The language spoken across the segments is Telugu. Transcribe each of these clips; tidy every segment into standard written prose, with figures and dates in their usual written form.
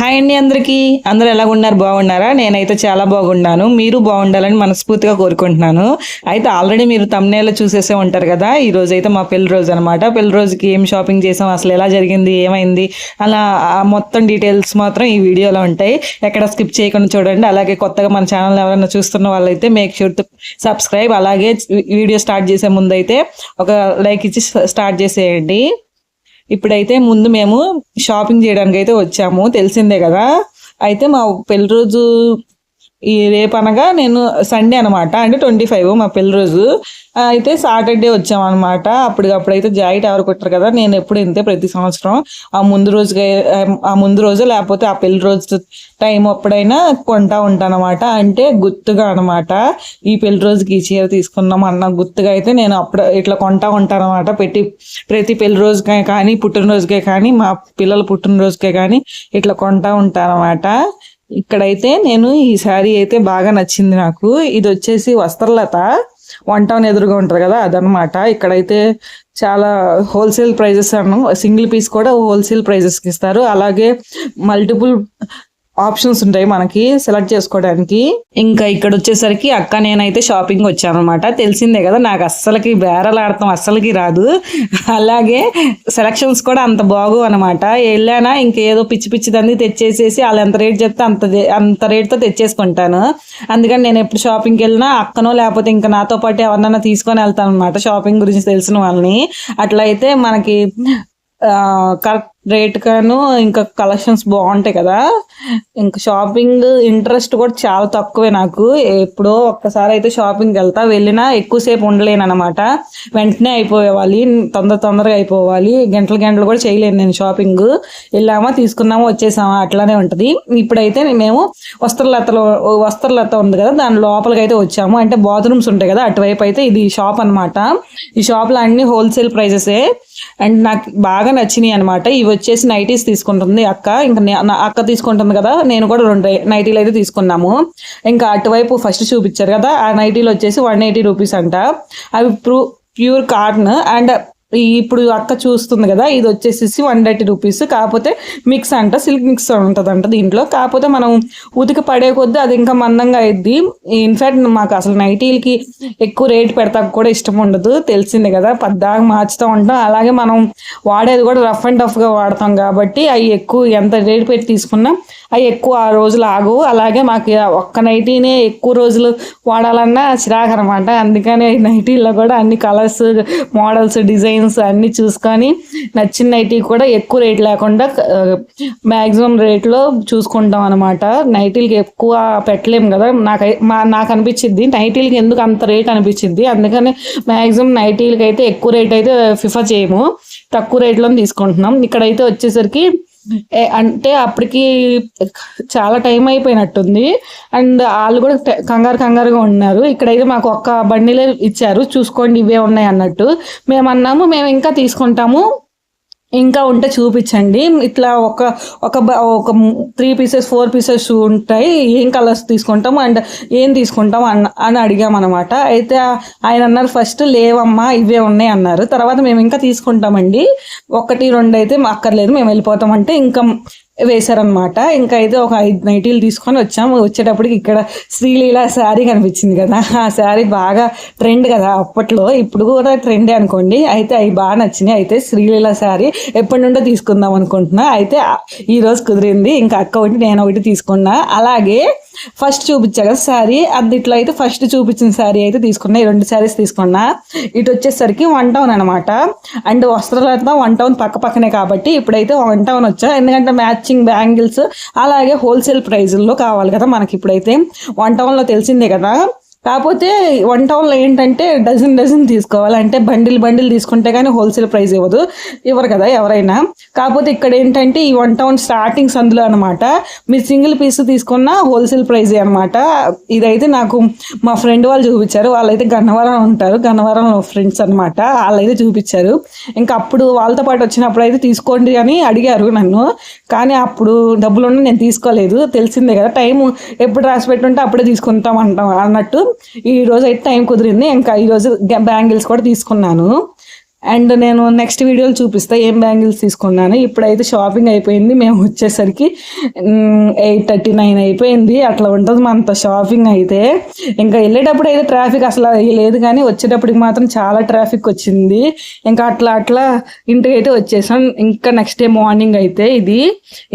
హాయ్ అండి అందరికీ. అందరూ ఎలాగున్నారు? బాగున్నారా? నేనైతే చాలా బాగున్నాను. మీరు బాగుండాలని మనస్ఫూర్తిగా కోరుకుంటున్నాను. అయితే ఆల్రెడీ మీరు థంబ్‌నెయిల్‌లో చూసేసే ఉంటారు కదా! ఈరోజైతే మా పెళ్లి రోజు అనమాట. పెళ్లి రోజుకి ఏం షాపింగ్ చేసాం, అసలు ఎలా జరిగింది, ఏమైంది, అలా మొత్తం డీటెయిల్స్ మాత్రం ఈ వీడియోలో ఉంటాయి. ఎక్కడ స్కిప్ చేయకుండా చూడండి. అలాగే కొత్తగా మన ఛానల్ ఎవరైనా చూస్తున్న వాళ్ళైతే మేక్ ష్యూర్ టు సబ్స్క్రైబ్. అలాగే వీడియో స్టార్ట్ చేసే ముందైతే ఒక లైక్ ఇచ్చి స్టార్ట్ చేసేయండి. ఇప్పుడైతే ముందు మేము షాపింగ్ చేయడానికి అయితే వచ్చాము, తెలిసిందే కదా. అయితే మా పెళ్లి రోజు ఈ రేపు అనగా నేను సండే అనమాట, అంటే 25 మా పెళ్లి రోజు. అయితే సాటర్డే వచ్చామన్నమాట. అప్పటికప్పుడైతే జాకెట్ ఎవరు కుట్టరు కదా, నేను ఎప్పుడు ఇంతే ప్రతి సంవత్సరం ఆ ముందు రోజు లేకపోతే ఆ పెళ్లి రోజు టైం అప్పుడైనా కొంటా ఉంటానమాట. అంటే గుర్తుగా అనమాట, ఈ పెళ్లి రోజుకి ఈ చీర తీసుకున్నాం అన్న గుర్తుగా అయితే నేను అప్పుడు ఇట్లా కొంటా ఉంటానమాట. ప్రతి పెళ్లి రోజుకే కానీ పుట్టినరోజుకే కానీ మా పిల్లల పుట్టినరోజుకే కానీ ఇట్లా కొంటా ఉంటానమాట. ఇక్కడైతే నేను ఈ శారీ అయితే బాగా నచ్చింది నాకు. ఇది వచ్చేసి వస్త్రలత, వన్ టౌన్ ఎదురుగా ఉంటారు కదా, అదనమాట. ఇక్కడైతే చాలా హోల్సేల్ ప్రైజెస్ సింగిల్ పీస్ కూడా హోల్సేల్ ప్రైజెస్కి ఇస్తారు. అలాగే మల్టిపుల్ ఆప్షన్స్ ఉంటాయి మనకి సెలెక్ట్ చేసుకోవడానికి. ఇంకా ఇక్కడ వచ్చేసరికి అక్క నేనైతే షాపింగ్ వచ్చాను అనమాట. తెలిసిందే కదా, నాకు అస్సలకి బేరలాడతాం అస్సలకి రాదు. అలాగే సెలక్షన్స్ కూడా అంత బాగు అనమాట. వెళ్ళానా ఇంకేదో పిచ్చి పిచ్చిదంది తెచ్చేసేసి వాళ్ళు ఎంత రేట్ చెప్తే అంత రేట్తో తెచ్చేసుకుంటాను. అందుకని నేను ఎప్పుడు షాపింగ్కి వెళ్ళినా అక్కనో లేకపోతే ఇంకా నాతో పాటు ఎవరినైనా తీసుకొని వెళ్తాను అనమాట, షాపింగ్ గురించి తెలిసిన వాళ్ళని. అట్లయితే మనకి కరెక్ట్ రేట్ గాను ఇంకా కలెక్షన్స్ బాగుంటాయి కదా. ఇంకా షాపింగ్ ఇంట్రెస్ట్ కూడా చాలా తక్కువే నాకు. ఎప్పుడో ఒక్కసారి అయితే షాపింగ్కి వెళ్ళినా ఎక్కువసేపు ఉండలేను అనమాట. వెంటనే అయిపోవాలి, తొందరగా అయిపోవాలి, గంటలు కూడా చేయలేను నేను షాపింగ్. వెళ్ళామా తీసుకున్నామా వచ్చేసామా అట్లానే ఉంటుంది. ఇప్పుడైతే మేము వస్త్రలత ఉంది కదా, దాని లోపలికి అయితే వచ్చాము. అంటే బాత్రూమ్స్ ఉంటాయి కదా, అటువైపు అయితే ఇది షాప్ అనమాట. ఈ షాప్లో అన్ని హోల్సేల్ ప్రైజెసే అండ్ నాకు బాగా నచ్చినాయి అనమాట. ఇవి వచ్చేసి నైటీస్ తీసుకుంటుంది అక్క. ఇంకా అక్క తీసుకుంటుంది కదా, నేను కూడా 2 నైటీలు అయితే తీసుకున్నాము. ఇంకా అటువైపు ఫస్ట్ చూపించారు కదా, ఆ నైటీలు వచ్చేసి 180 రూపీస్ అంట. అవి ప్యూర్ కాటన్. అండ్ ఇప్పుడు అక్క చూస్తుంది కదా, ఇది వచ్చేసి 130 రూపీస్. కాకపోతే మిక్స్ అంట, సిల్క్ మిక్స్ ఉంటుందంట దీంట్లో. కాకపోతే మనం ఉతికి పడే కొద్దీ అది ఇంకా మందంగా అయింది. ఇన్ఫ్యాక్ట్ మాకు అసలు నైటీలకి ఎక్కువ రేట్ పెడతా కూడా ఇష్టం ఉండదు, తెలిసిందే కదా, పద్దాగా మార్చుతూ ఉంటాం. అలాగే మనం వాడేది కూడా రఫ్ అండ్ టఫ్గా వాడతాం కాబట్టి అవి ఎక్కువ ఎంత రేట్ పెట్టి తీసుకున్నా అవి ఎక్కువ ఆ రోజులు ఆగు. అలాగే మాకు ఒక్క నైటీనే ఎక్కువ రోజులు వాడాలన్నా చిరాకు అనమాట. అందుకని నైటీల్లో కూడా అన్ని కలర్స్, మోడల్స్, డిజైన్స్ అన్నీ చూసుకొని నచ్చిన నైటీ కూడా ఎక్కువ రేట్ లేకుండా మ్యాక్సిమం రేట్లో చూసుకుంటాం అనమాట. నైటీలకి ఎక్కువ పెట్టలేము కదా, నాకు అనిపించింది నైటీలకి ఎందుకు అంత రేట్ అనిపించింది. అందుకని మ్యాక్సిమం నైటీలకి అయితే ఎక్కువ రేట్ అయితే ప్రిఫర్ చేయము, తక్కువ రేట్లో తీసుకుంటున్నాం. ఇక్కడైతే వచ్చేసరికి అంటే అప్పటికి చాలా టైం అయిపోయినట్టుంది. అండ్ వాళ్ళు కూడా కంగారుగా ఉన్నారు. ఇక్కడైతే మాకు ఒక్క బండిలే ఇచ్చారు, చూసుకోండి ఇవే ఉన్నాయి అన్నట్టు. మేము అన్నాము మేము ఇంకా తీసుకుంటాము, ఇంకా ఉంటే చూపించండి. ఇట్లా ఒక 3 పీసెస్ 4 పీసెస్ ఉంటాయి, ఏం కలర్స్ తీసుకుంటాము అండ్ ఏం తీసుకుంటాం అని అడిగామన్నమాట. అయితే ఆయన అన్నారు ఫస్ట్ లేవమ్మా ఇవే ఉన్నాయి అన్నారు. తర్వాత మేము ఇంకా తీసుకుంటామండి, 1 2 అయితే అక్కర్లేదు మేము వెళ్ళిపోతామంటే ఇంకా వేశారనమాట. ఇంకా అయితే ఒక 5 నైటీలు తీసుకొని వచ్చాము. వచ్చేటప్పటికి ఇక్కడ శ్రీలీల శారీ కనిపించింది కదా, ఆ శారీ బాగా ట్రెండ్ కదా అప్పట్లో, ఇప్పుడు కూడా ట్రెండే అనుకోండి. అయితే అవి బాగా నచ్చినాయి. అయితే శ్రీలీల శారీ ఎప్పటి నుండో తీసుకుందాం అనుకుంటున్నా. అయితే ఈరోజు కుదిరింది. ఇంకా అక్క ఒకటి నేను ఒకటి తీసుకున్నా. అలాగే ఫస్ట్ చూపించా కదా శారీ, ఇట్లా అయితే ఫస్ట్ చూపించిన శారీ అయితే తీసుకున్నా. ఈ 2 శారీస్ తీసుకున్నా. ఇటు వచ్చేసరికి 1 టౌన్ అనమాట. అండ్ వస్త్రలత 1 టౌన్ పక్కనే కాబట్టి ఇప్పుడైతే 1 టౌన్ వచ్చా. ఎందుకంటే మ్యాచింగ్ బ్యాంగిల్స్ అలాగే హోల్సేల్ ప్రైజుల్లో కావాలి కదా మనకి. ఇప్పుడైతే 1 టౌన్లో తెలిసిందే కదా. కాకపోతే 1 టౌన్లో ఏంటంటే డజన్ తీసుకోవాలి, అంటే బండిల్ తీసుకుంటే కానీ హోల్సేల్ ప్రైస్ ఇవ్వరు కదా ఎవరైనా. కాకపోతే ఇక్కడ ఏంటంటే ఈ 1 టౌన్ స్టార్టింగ్స్ అందులో అనమాట. మీరు సింగిల్ పీస్ తీసుకున్న హోల్సేల్ ప్రైజే అనమాట. ఇదైతే నాకు మా ఫ్రెండ్ వాళ్ళు చూపించారు. వాళ్ళైతే గన్నవరం ఉంటారు, గన్నవరం ఫ్రెండ్స్ అనమాట. వాళ్ళైతే చూపించారు. ఇంకా అప్పుడు వాళ్ళతో పాటు వచ్చినప్పుడు అయితే తీసుకోండి అని అడిగారు నన్ను, కానీ అప్పుడు డబ్బులు ఉండి నేను తీసుకోలేదు. తెలిసిందే కదా, టైం ఎప్పుడు రాసి పెట్టుంటే అప్పుడే తీసుకుంటాం అన్నట్టు. ఈ రోజు అయితే టైం కుదిరింది. ఇంకా ఈరోజు బ్యాంగిల్స్ కూడా తీసుకున్నాను. అండ్ నేను నెక్స్ట్ వీడియోలో చూపిస్తా ఏం బ్యాంగిల్స్ తీసుకున్నాను. ఇప్పుడైతే షాపింగ్ అయిపోయింది. మేము వచ్చేసరికి 8:39 అయిపోయింది. అట్లా ఉంటుంది మనతో షాపింగ్ అయితే. ఇంకా వెళ్ళేటప్పుడు అయితే ట్రాఫిక్ అసలు లేదు, కానీ వచ్చేటప్పటికి మాత్రం చాలా ట్రాఫిక్ వచ్చింది. ఇంకా అట్లా ఇంటికి అయితే వచ్చేసాం. ఇంకా నెక్స్ట్ డే మార్నింగ్ అయితే ఇది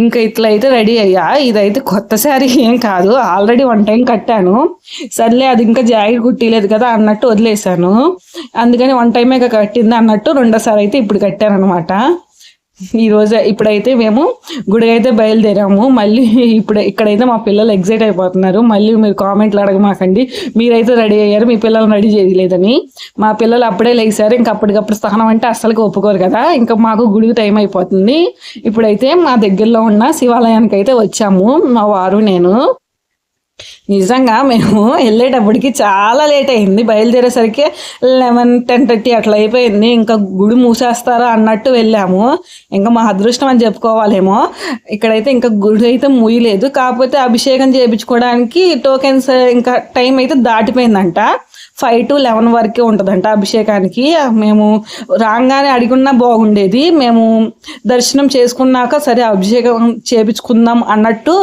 ఇంకా ఇట్లా అయితే రెడీ అయ్యా. ఇదైతే కొత్త శారీ ఏం కాదు, ఆల్రెడీ 1 టైం కట్టాను. సర్లే అది ఇంకా జాకెట్ కుట్టిలేదు కదా అన్నట్టు వదిలేసాను. అందుకని 1 టైమే కట్టింది అన్నట్టు రెండోసారి అయితే ఇప్పుడు కట్టాను అనమాట. ఇప్పుడైతే మేము గుడి అయితే బయలుదేరాము. మళ్ళీ ఇక్కడైతే మా పిల్లలు ఎగ్జైట్ అయిపోతున్నారు. మళ్ళీ మీరు కామెంట్లు అడగమాకండి మీరైతే రెడీ అయ్యారు, మీ పిల్లలు రెడీ చేయలేదని. మా పిల్లలు అప్పుడే లేచారు. ఇంకా అప్పటికప్పుడు స్నానం అంటే అస్సలు ఒప్పుకోరు కదా. ఇంకా మాకు గుడికి టైం అయిపోతుంది. ఇప్పుడైతే మా దగ్గరలో ఉన్న శివాలయానికి అయితే వచ్చాము, మా వారు నేను. నిజంగా మేము వెళ్ళేటప్పటికి చాలా లేట్ అయింది. బయలుదేరేసరికి 11, 10:30 అట్లా అయిపోయింది. ఇంకా గుడి మూసేస్తారా అన్నట్టు వెళ్ళాము. ఇంకా మా అదృష్టం అని చెప్పుకోవాలేమో. ఇక్కడైతే ఇంకా గుడి అయితే మూయలేదు, కాకపోతే అభిషేకం చేయించుకోవడానికి టోకెన్స్ ఇంకా టైం అయితే దాటిపోయిందంట. 5 to 11 వరకే ఉంటుందంట అభిషేకానికి. మేము రాగానే అడిగున్నా బాగుండేది. మేము దర్శనం చేసుకున్నాక సరే అభిషేకం చేయించుకుందాం అన్నట్టు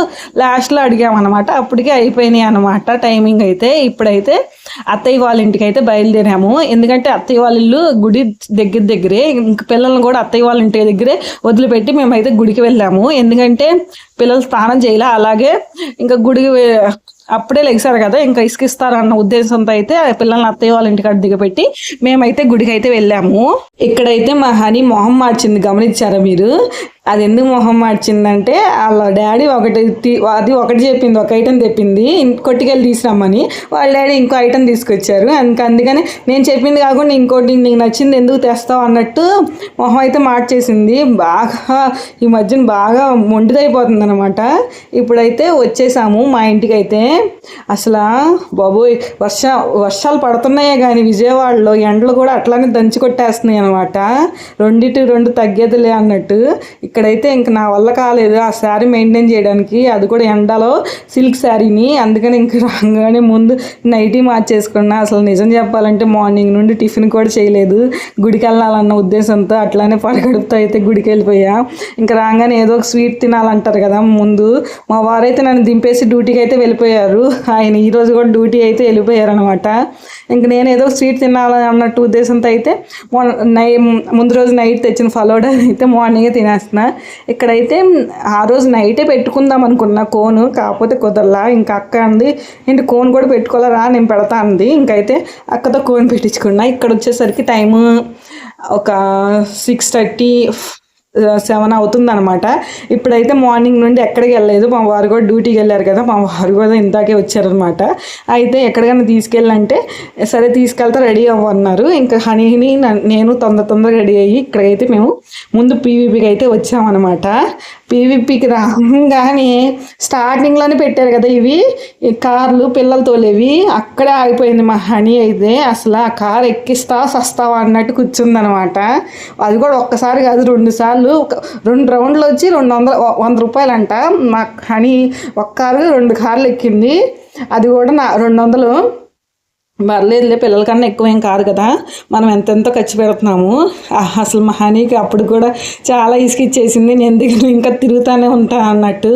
లాస్ట్లో అడిగామన్నమాట. అప్పటికే అయిపోయినాయి అనమాట టైమింగ్ అయితే. ఇప్పుడైతే అత్తయ్య వాళ్ళ ఇంటికి అయితే బయలుదేరాము. ఎందుకంటే అత్తయ్య వాళ్ళ ఇల్లు గుడి దగ్గరే. ఇంక పిల్లల్ని కూడా అత్తయ్య వాళ్ళ ఇంటి దగ్గరే వదిలిపెట్టి మేమైతే గుడికి వెళ్ళాము. ఎందుకంటే పిల్లలు స్నానం చేయాలి. అలాగే ఇంకా గుడికి అప్పుడే లెగిసారు కదా, ఇంకా ఇసుకిస్తారు అన్న ఉద్దేశంతో అయితే పిల్లల్ని అత్తయ్య వాళ్ళ ఇంటికాడ దిగపెట్టి మేమైతే గుడికి అయితే వెళ్ళాము. ఇక్కడైతే మా హనీ మొహం మార్చింది, గమనించారా మీరు? అది ఎందుకు మొహం మార్చిందంటే వాళ్ళ డాడీ ఒకటి చెప్పింది, ఒక ఐటెం తెప్పింది కొట్టుకెళ్ళి తీసుకురమ్మని. వాళ్ళ డాడీ ఇంకో ఐటెం తీసుకొచ్చారు. అందుకని నేను చెప్పింది కాకుండా ఇంకోటి నీకు నచ్చింది ఎందుకు తెస్తావు అన్నట్టు మొహం అయితే మార్చేసింది. బాగా ఈ మధ్యన బాగా మొండిదైపోతుంది అనమాట. ఇప్పుడైతే వచ్చేసాము మా ఇంటికి అయితే. అసలు బాబోయ్ వర్షాలు పడుతున్నాయే కానీ విజయవాడలో ఎండలు కూడా అట్లానే దంచి కొట్టేస్తున్నాయి అనమాట. 2 తగ్గేదిలే అన్నట్టు. ఇక్కడైతే ఇంక నా వల్ల కాలేదు ఆ శారీ మెయింటైన్ చేయడానికి, అది కూడా ఎండలో సిల్క్ శారీని. అందుకని ఇంక రాగానే ముందు నైటీ మార్చేసుకున్నా. అసలు నిజం చెప్పాలంటే మార్నింగ్ నుండి టిఫిన్ కూడా చేయలేదు, గుడికి వెళ్ళాలన్న ఉద్దేశంతో అట్లానే పరగడుపుతో అయితే గుడికి వెళ్ళిపోయా. ఇంకా రాగానే ఏదో ఒక స్వీట్ తినాలంటారు కదా ముందు. మా వారైతే నన్ను దింపేసి డ్యూటీకి అయితే వెళ్ళిపోయారు. ఆయన ఈరోజు కూడా డ్యూటీ అయితే వెళ్ళిపోయారు అనమాట. ఇంక నేను ఏదో స్వీట్ తినాలని అన్నట్టు ఉద్దేశంతో అయితే ముందు రోజు నైట్ తెచ్చిన ఫలోడా అయితే మార్నింగే తినేస్తున్నా. ఇక్కడైతే ఆ రోజు నైటే పెట్టుకుందాం అనుకున్నా కోను, కాకపోతే కుదరలా. ఇంకా అక్క అంది ఏంటి కోన్ కూడా పెట్టుకోలేరా, నేను పెడతా అంది. ఇంకైతే అక్కతో కోన్ పెట్టించుకున్నా. ఇక్కడ వచ్చేసరికి టైము ఒక 6:30, 7 అవుతుంది అనమాట. ఇప్పుడైతే మార్నింగ్ నుండి ఎక్కడికి వెళ్ళలేదు. మా వారు కూడా డ్యూటీకి వెళ్ళారు కదా, మా వారు కూడా ఇందాకే వచ్చారనమాట. అయితే ఎక్కడికైనా తీసుకెళ్ళంటే సరే తీసుకెళ్తే రెడీ అవ్వన్నారు. ఇంకా హనీని నేను తొందరగా రెడీ అయ్యి ఇక్కడైతే మేము ముందు పీవీపీకి అయితే వచ్చామన్నమాట. పీవీపీకి రాగానే స్టార్టింగ్లోనే పెట్టారు కదా ఇవి కార్లు పిల్లలు తోలేవి, అక్కడే ఆగిపోయింది మా హనీ అయితే. అసలు ఆ కార్ ఎక్కిస్తా సస్తావా అన్నట్టు కూర్చుందనమాట. అది కూడా ఒక్కసారి కాదు 2 సార్లు, 2 రౌండ్లు వచ్చి 100 రూపాయలంట. మా హనీ ఒక్క కారు 2 కార్లు ఎక్కింది, అది కూడా 200. పర్లేదులే, పిల్లల కన్నా ఎక్కువ ఏం కాదు కదా, మనం ఎంతెంతో ఖర్చు పెడుతున్నాము. అసలు మా హనీకి అప్పుడు కూడా చాలా ఇసుకిచ్చేసింది, నేను దిగులు ఇంకా తిరుగుతూనే ఉంటాను అన్నట్టు.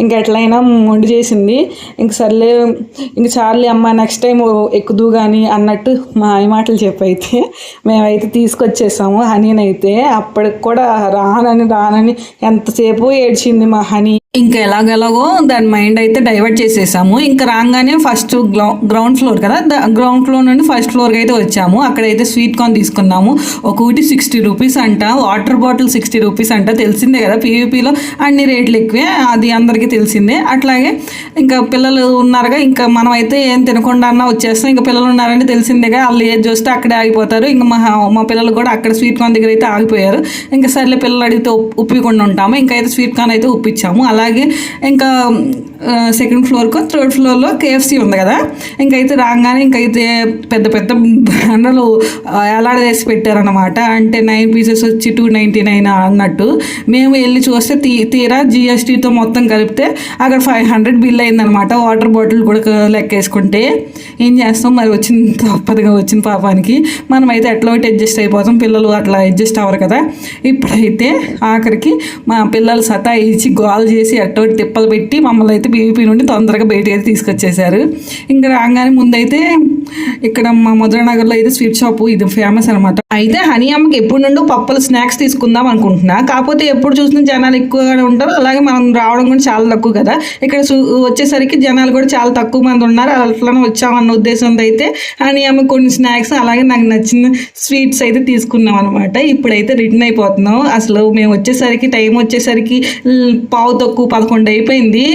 ఇంకా ఎట్లయినా మొండి చేసింది. ఇంక సర్లే ఇంక చార్లీ అమ్మ నెక్స్ట్ టైం ఎక్కుదు కానీ అన్నట్టు మా మాటలు చెప్పైతే మేమైతే తీసుకొచ్చేసాము హనీనైతే. అప్పటికి కూడా రానని ఎంతసేపు ఏడ్చింది మా హనీ. ఇంకా ఎలాగో దాని మైండ్ అయితే డైవర్ట్ చేసేసాము. ఇంకా రాగానే ఫస్ట్ గ్రౌండ్ ఫ్లోర్ కదా, గ్రౌండ్ ఫ్లోర్ నుండి ఫస్ట్ ఫ్లోర్కి అయితే వచ్చాము. అక్కడైతే స్వీట్ కార్న్ తీసుకున్నాము. ఒకటి 60 రూపీస్ అంట, వాటర్ బాటిల్ 60 రూపీస్ అంట. తెలిసిందే కదా పీవీపీలో అన్ని రేట్లు ఎక్కువే, అది అందరికీ తెలిసిందే. అట్లాగే ఇంకా పిల్లలు ఉన్నారుగా, ఇంకా మనం అయితే ఏం తినకుండా అన్నా వచ్చేస్తాం. ఇంకా పిల్లలు ఉన్నారంటే తెలిసిందేగా, వాళ్ళు ఏది చూస్తే అక్కడే ఆగిపోతారు. ఇంకా మా పిల్లలు కూడా అక్కడ స్వీట్ కార్న్ దగ్గర అయితే ఆగిపోయారు. ఇంకా సర్లే పిల్లలు అడిగితే ఉప్పికుండా ఉంటాము. ఇంకా అయితే స్వీట్ కార్న్ అయితే ఉప్పించాము. అలాగే ఇంకా సెకండ్ ఫ్లోర్కో థర్డ్ ఫ్లోర్లో కేఎఫ్సీ ఉంది కదా, ఇంకైతే రాగానే ఇంకైతే పెద్ద పెద్ద బ్యానర్లు ఎలాడేసి పెట్టారనమాట. అంటే 9 పీసెస్ వచ్చి 299 అన్నట్టు. మేము వెళ్ళి చూస్తే తీరా జిఎస్టీతో మొత్తం కలిపితే అక్కడ 500 బిల్ అయిందనమాట. వాటర్ బాటిల్ కూడా లెక్కేసుకుంటే ఏం చేస్తాం మరి, తప్పదుగా వచ్చిన పాపానికి మనమైతే ఎట్లా ఒకటి అడ్జస్ట్ అయిపోతాం. పిల్లలు అట్లా అడ్జస్ట్ అవ్వరు కదా. ఇప్పుడైతే ఆఖరికి మా పిల్లలు సతాయించి గోల్ చేసి ఎట్టోటి తిప్పలు పెట్టి మమ్మల్ని అయితే బీవీపీ నుండి తొందరగా బయటకి అయితే తీసుకొచ్చేసారు. ఇంకా రాగానే ముందైతే ఇక్కడ మా మధురనగర్లో అయితే స్వీట్ షాపు ఇది ఫేమస్ అనమాట. అయితే హనీ అమ్మకి ఎప్పుడు నుండి పప్పులు స్నాక్స్ తీసుకుందాం అనుకుంటున్నా, కాకపోతే ఎప్పుడు చూసిన జనాలు ఎక్కువగానే ఉంటారు, అలాగే మనం రావడం కూడా చాలా తక్కువ కదా. ఇక్కడ వచ్చేసరికి జనాలు కూడా చాలా తక్కువ మంది ఉన్నారు, అట్లనే వచ్చామన్న ఉద్దేశంతో అయితే హనీ అమ్మకి కొన్ని స్నాక్స్ అలాగే నాకు నచ్చిన స్వీట్స్ అయితే తీసుకున్నాం అనమాట. ఇప్పుడైతే రిటర్న్ అయిపోతున్నాం. అసలు మేము వచ్చేసరికి టైం వచ్చేసరికి 10:15 అయిపోయింది.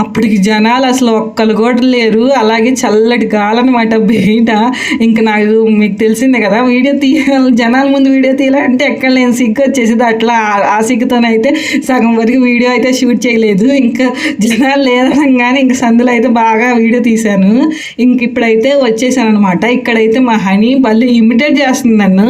అప్పటికి జనాలు అసలు ఒక్కరు కూడా లేరు, అలాగే చల్లటి గాలనమాట బయట. ఇంకా నాకు మీకు తెలిసిందే కదా, వీడియో జనాల ముందు వీడియో తీయాలంటే ఎక్కడ లేని సిగ్గు వచ్చేసింది. అట్లా ఆ సిగ్గుతోనైతే సగం వరకు వీడియో అయితే షూట్ చేయలేదు. ఇంకా జనాలు లేదనగానే ఇంక సందులో అయితే బాగా వీడియో తీశాను. ఇంక ఇప్పుడైతే వచ్చేసాను అనమాట. ఇక్కడైతే మా హనీ భలే ఇమిటేట్ చేస్తుంది నన్ను.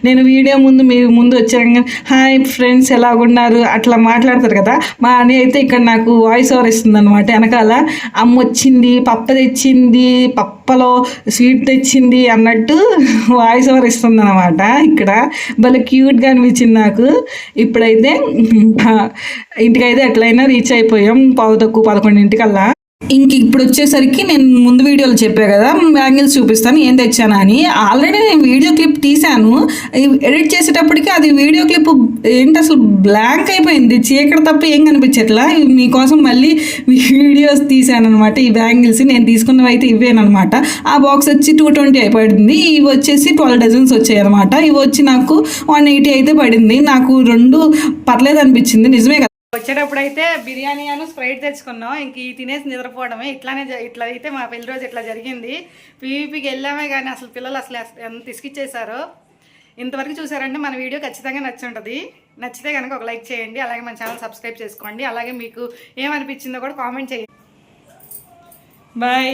నేను వీడియో మీ ముందు వచ్చాను, హాయ్ ఫ్రెండ్స్ ఎలాగున్నారు అట్లా మాట్లాడతారు కదా, మా హనీ అయితే ఇక్కడ నాకు వాయిస్ ఓవర్ ఇస్తుంది అనమాట. వెనకాల అమ్మ వచ్చింది, పప్ప తెచ్చింది, పప్పలో స్వీట్ తెచ్చింది అన్నట్టు వాయిస్ ఓవర్ ఇస్తుంది అనమాట. ఇక్కడ భలే క్యూట్గా అనిపించింది నాకు. ఇప్పుడైతే ఇంటికైతే ఎట్లయినా రీచ్ అయిపోయాం 10:11 ఇంక ఇప్పుడు వచ్చేసరికి నేను ముందు వీడియోలో చెప్పా కదా బ్యాంగిల్స్ చూపిస్తాను ఏం తెచ్చాను అని. ఆల్రెడీ నేను వీడియో క్లిప్ తీశాను, ఎడిట్ చేసేటప్పటికి అది వీడియో క్లిప్ ఏంటి అసలు బ్లాంక్ అయిపోయింది, చీకటి తప్ప ఏం కనిపించట్లా. మీకోసం మళ్ళీ వీడియోస్ తీశాను అనమాట. ఈ బ్యాంగిల్స్ నేను తీసుకున్నవి అయితే ఇవేనమాట. ఆ బాక్స్ వచ్చి 220 అయిపోయింది, ఇవి వచ్చేసి 12 డజన్స్ వచ్చాయి అనమాట. ఇవి వచ్చి నాకు 180 అయితే పడింది. నాకు రెండు పర్లేదు అనిపించింది, నిజమే కదా. వచ్చేటప్పుడు అయితే బిర్యానీ అని స్ప్రైట్ తెచ్చుకున్నాం, ఇంక ఈ తినేసి నిద్రపోవడమే. ఇట్లా అయితే మా పెళ్లి రోజు ఇట్లా జరిగింది. పీవీపీకి వెళ్ళామే కానీ అసలు పిల్లలు అసలు ఎంత తీసుకిచ్చేసారో. ఇంతవరకు చూసారంటే మన వీడియో ఖచ్చితంగా నచ్చుంటుంది. నచ్చితే కనుక ఒక లైక్ చేయండి, అలాగే మన ఛానల్ సబ్స్క్రైబ్ చేసుకోండి, అలాగే మీకు ఏమనిపించిందో కూడా కామెంట్ చేయండి. బాయ్.